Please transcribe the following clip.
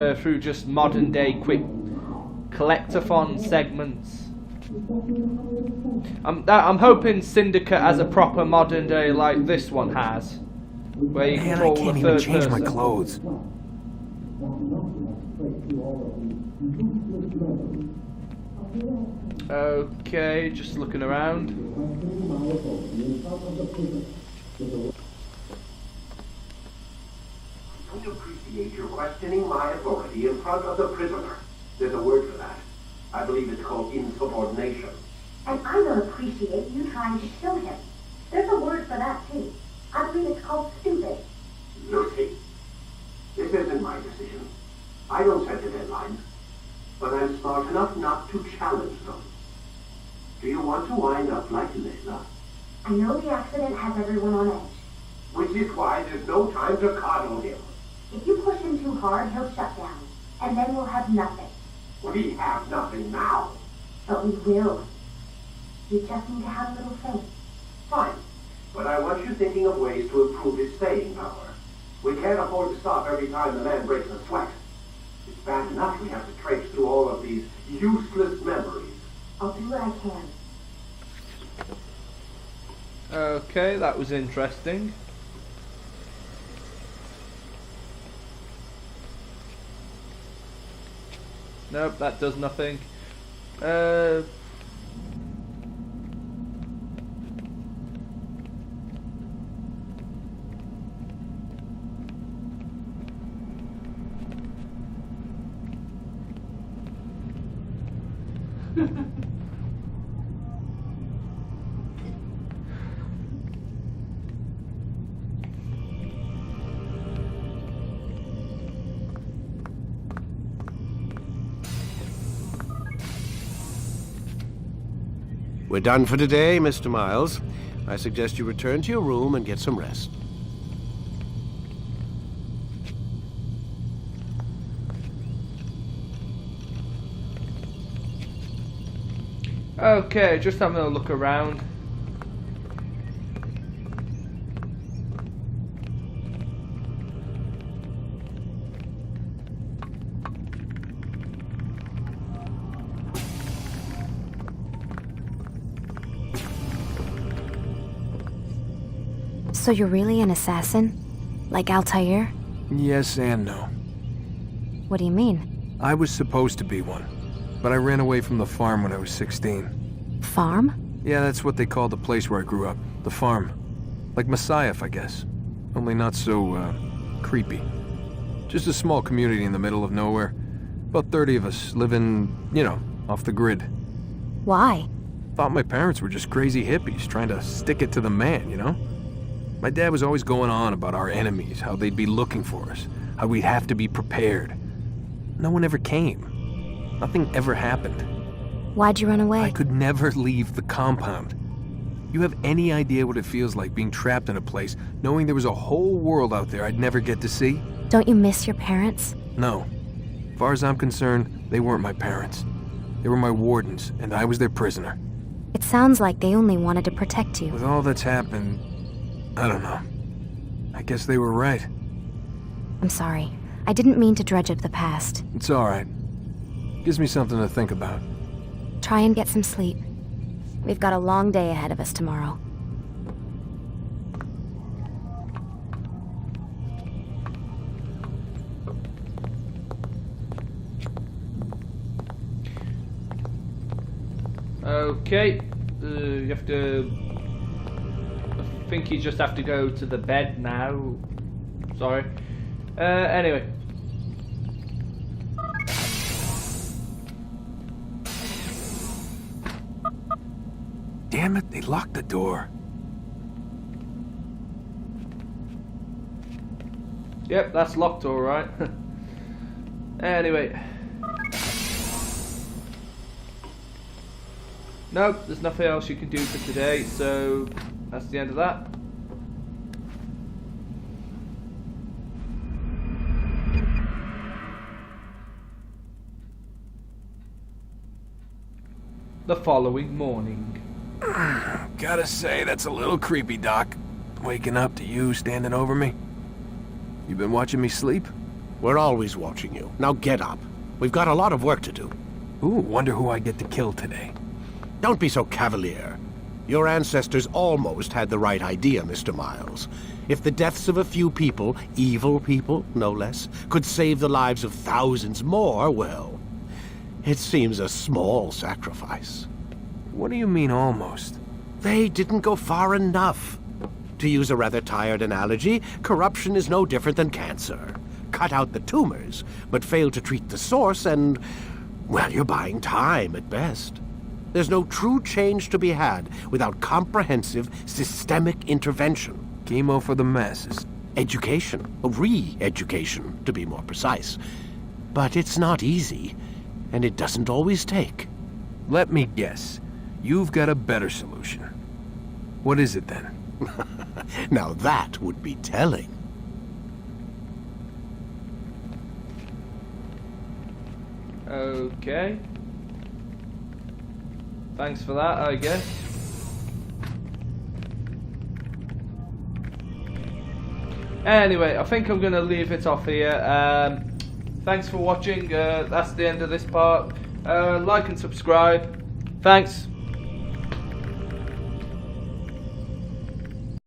through just modern day quick collectathon segments. I'm hoping Syndicate has a proper modern day like this one has, where you Man, I control can't the even third change my person. clothes. Okay, just looking around. I don't appreciate your questioning my authority in front of the prisoner. There's a word for that. I believe it's called insubordination. And I don't appreciate you trying to show him. There's a word for that, too. I believe it's called stupid. Lucy, this isn't my decision. I don't set the deadlines. But I'm smart enough not to challenge them. Do you want to wind up like Layla? I know the accident has everyone on edge. Which is why there's no time to coddle him. If you push him too hard, he'll shut down. And then we'll have nothing. We have nothing now. But we will. You just need to have a little faith. Fine. But I want you thinking of ways to improve his staying power. We can't afford to stop every time the man breaks a sweat. It's bad enough we have to traipse through all of these useless memories. I'll do what I can. Okay, that was interesting. Nope, that does nothing. We're done for today, Mr. Miles. I suggest you return to your room and get some rest. Okay, just having a look around. So you're really an assassin? Like Altair? Yes and no. What do you mean? I was supposed to be one, but I ran away from the farm when I was 16. Farm? Yeah, that's what they called the place where I grew up. The farm. Like Messiah, I guess. Only not so, creepy. Just a small community in the middle of nowhere. About 30 of us living, you know, off the grid. Why? Thought my parents were just crazy hippies trying to stick it to the man, you know? My dad was always going on about our enemies, how they'd be looking for us, how we'd have to be prepared. No one ever came. Nothing ever happened. Why'd you run away? I could never leave the compound. You have any idea what it feels like being trapped in a place, knowing there was a whole world out there I'd never get to see? Don't you miss your parents? No. As far as I'm concerned, they weren't my parents. They were my wardens, and I was their prisoner. It sounds like they only wanted to protect you. With all that's happened, I don't know. I guess they were right. I'm sorry. I didn't mean to dredge up the past. It's all right. Gives me something to think about. Try and get some sleep. We've got a long day ahead of us tomorrow. Okay, you have to... I think you just have to go to the bed now. Sorry. Anyway. Damn it, they locked the door. Yep, that's locked alright. Anyway. Nope, there's nothing else you can do for today, so that's the end of that. The following morning. Gotta say, that's a little creepy, Doc. Waking up to you standing over me. You been watching me sleep? We're always watching you. Now get up. We've got a lot of work to do. Ooh, wonder who I get to kill today. Don't be so cavalier. Your ancestors almost had the right idea, Mr. Miles. If the deaths of a few people, evil people, no less, could save the lives of thousands more, well, it seems a small sacrifice. What do you mean, almost? They didn't go far enough. To use a rather tired analogy, corruption is no different than cancer. Cut out the tumors, but fail to treat the source and, well, you're buying time at best. There's no true change to be had without comprehensive, systemic intervention. Chemo for the masses. Education, re-education, to be more precise. But it's not easy, and it doesn't always take. Let me guess. You've got a better solution. What is it then? Now that would be telling. Okay. Thanks for that, I guess. Anyway, I think I'm going to leave it off here. Thanks for watching. That's the end of this part. Like and subscribe. Thanks.